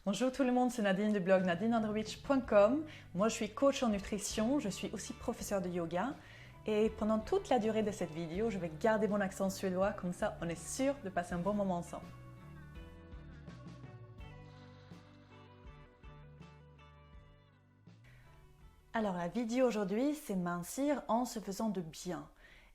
Bonjour tout le monde, c'est Nadine du blog nadineandrewich.com. Moi je suis coach en nutrition, je suis aussi professeure de yoga et pendant toute la durée de cette vidéo, je vais garder mon accent suédois, comme ça on est sûr de passer un bon moment ensemble. Alors la vidéo aujourd'hui, c'est mincir en se faisant de bien.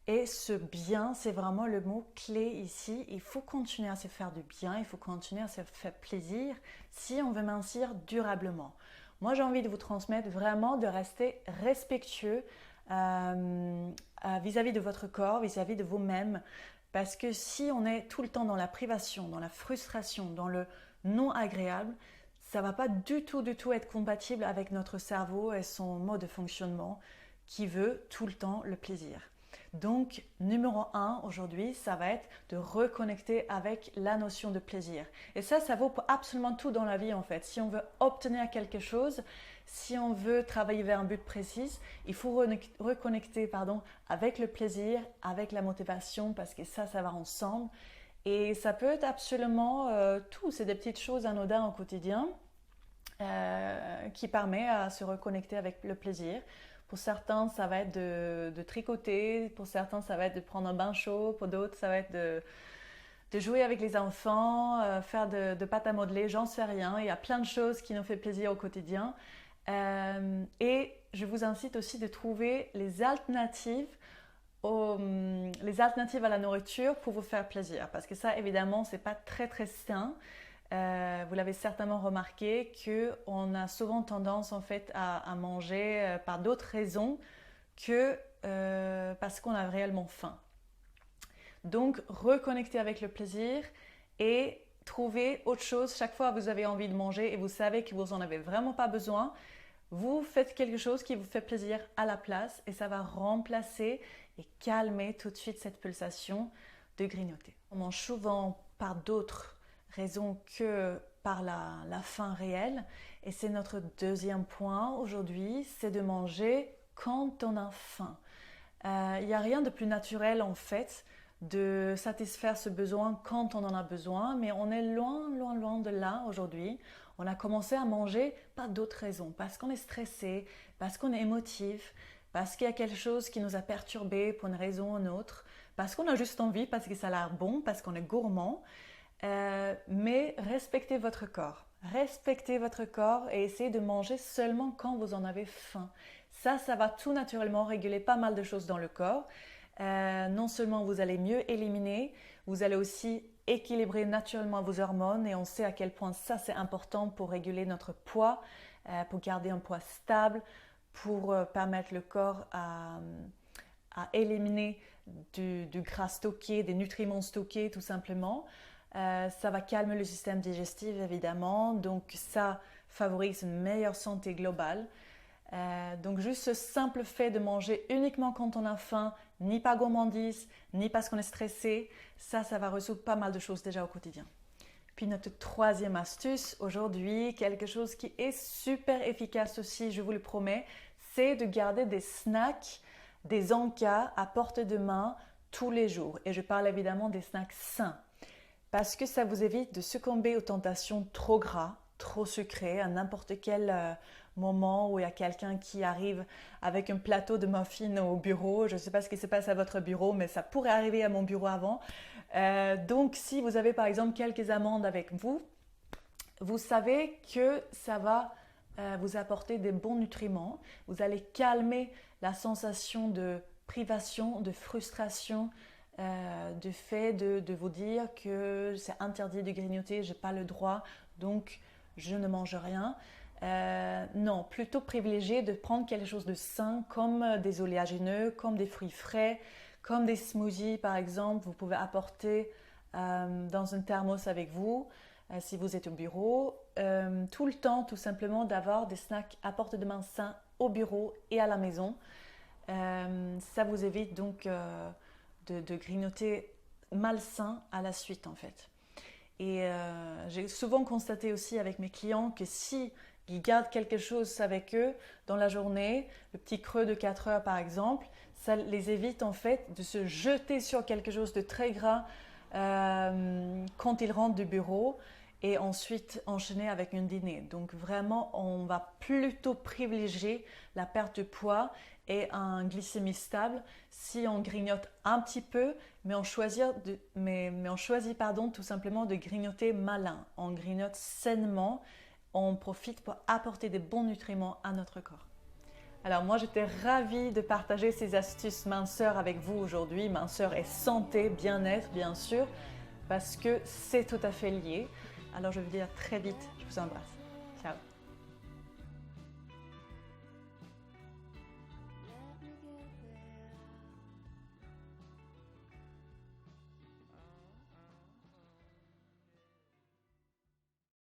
Et ce bien, c'est vraiment le mot clé ici. Il faut continuer à se faire du bien, il faut continuer à se faire plaisir si on veut mincir durablement. Moi, j'ai envie de vous transmettre vraiment de rester respectueux vis-à-vis de votre corps, vis-à-vis de vous-même. Parce que si on est tout le temps dans la privation, dans la frustration, dans le non agréable, ça ne va pas du tout être compatible avec notre cerveau et son mode de fonctionnement qui veut tout le temps le plaisir. Donc, numéro 1 aujourd'hui, ça va être de reconnecter avec la notion de plaisir. Et ça vaut pour absolument tout dans la vie en fait. Si on veut obtenir quelque chose, si on veut travailler vers un but précis, il faut reconnecter avec le plaisir, avec la motivation, parce que ça va ensemble. Et ça peut être absolument tout. C'est des petites choses anodines au quotidien qui permettent à se reconnecter avec le plaisir. Pour certains, ça va être de tricoter. Pour certains, ça va être de prendre un bain chaud. Pour d'autres, ça va être de jouer avec les enfants, faire de pâte à modeler, j'en sais rien. Il y a plein de choses qui nous font plaisir au quotidien. Et je vous incite aussi de trouver les alternatives à la nourriture pour vous faire plaisir. Parce que ça, évidemment, c'est pas très sain. Vous l'avez certainement remarqué qu'on a souvent tendance en fait à manger par d'autres raisons que parce qu'on a réellement faim. Donc reconnectez avec le plaisir et trouvez autre chose. Chaque fois que vous avez envie de manger et vous savez que vous n'en avez vraiment pas besoin, vous faites quelque chose qui vous fait plaisir à la place et ça va remplacer et calmer tout de suite cette pulsation de grignoter. On mange souvent par d'autres raison que par la faim réelle. Et c'est notre deuxième point aujourd'hui, c'est de manger quand on a faim. Il n'y a rien de plus naturel en fait de satisfaire ce besoin quand on en a besoin, mais on est loin de là aujourd'hui. On a commencé à manger par d'autres raisons, parce qu'on est stressé, parce qu'on est émotif, parce qu'il y a quelque chose qui nous a perturbé pour une raison ou une autre, parce qu'on a juste envie, parce que ça a l'air bon, parce qu'on est gourmand. Mais respectez votre corps. Respectez votre corps et essayez de manger seulement quand vous en avez faim. Ça va tout naturellement réguler pas mal de choses dans le corps. Non seulement vous allez mieux éliminer, vous allez aussi équilibrer naturellement vos hormones et on sait à quel point ça c'est important pour réguler notre poids, pour garder un poids stable, pour permettre le corps à éliminer du gras stocké, des nutriments stockés tout simplement. Ça va calmer le système digestif évidemment, donc ça favorise une meilleure santé globale. Donc juste ce simple fait de manger uniquement quand on a faim, ni par gourmandise, ni parce qu'on est stressé, ça va résoudre pas mal de choses déjà au quotidien. Puis notre troisième astuce aujourd'hui, quelque chose qui est super efficace aussi, je vous le promets, c'est de garder des snacks, des encas à portée de main tous les jours. Et je parle évidemment des snacks sains. Parce que ça vous évite de succomber aux tentations trop gras, trop sucrées, à n'importe quel moment où il y a quelqu'un qui arrive avec un plateau de muffins au bureau. Je ne sais pas ce qui se passe à votre bureau, mais ça pourrait arriver à mon bureau avant. Donc, si vous avez par exemple quelques amandes avec vous, vous savez que ça va vous apporter des bons nutriments. Vous allez calmer la sensation de privation, de frustration, du fait de vous dire que c'est interdit de grignoter, je n'ai pas le droit, donc je ne mange rien. Non, plutôt privilégier de prendre quelque chose de sain comme des oléagineux, comme des fruits frais, comme des smoothies par exemple. Vous pouvez apporter dans une thermos avec vous si vous êtes au bureau. Tout le temps, tout simplement, d'avoir des snacks à portée de main sains au bureau et à la maison. Ça vous évite donc de grignoter malsain à la suite en fait. Et j'ai souvent constaté aussi avec mes clients que si ils gardent quelque chose avec eux dans la journée, le petit creux de 4 heures par exemple, ça les évite en fait de se jeter sur quelque chose de très gras quand ils rentrent du bureau et ensuite enchaîner avec un dîner. Donc vraiment, on va plutôt privilégier la perte de poids et un glycémie stable si on grignote un petit peu, mais on choisit, tout simplement de grignoter malin. On grignote sainement, on profite pour apporter des bons nutriments à notre corps. Alors moi, j'étais ravie de partager ces astuces minceur avec vous aujourd'hui. Minceur et santé, bien-être bien sûr, parce que c'est tout à fait lié. Alors je vous dis à très vite, je vous embrasse.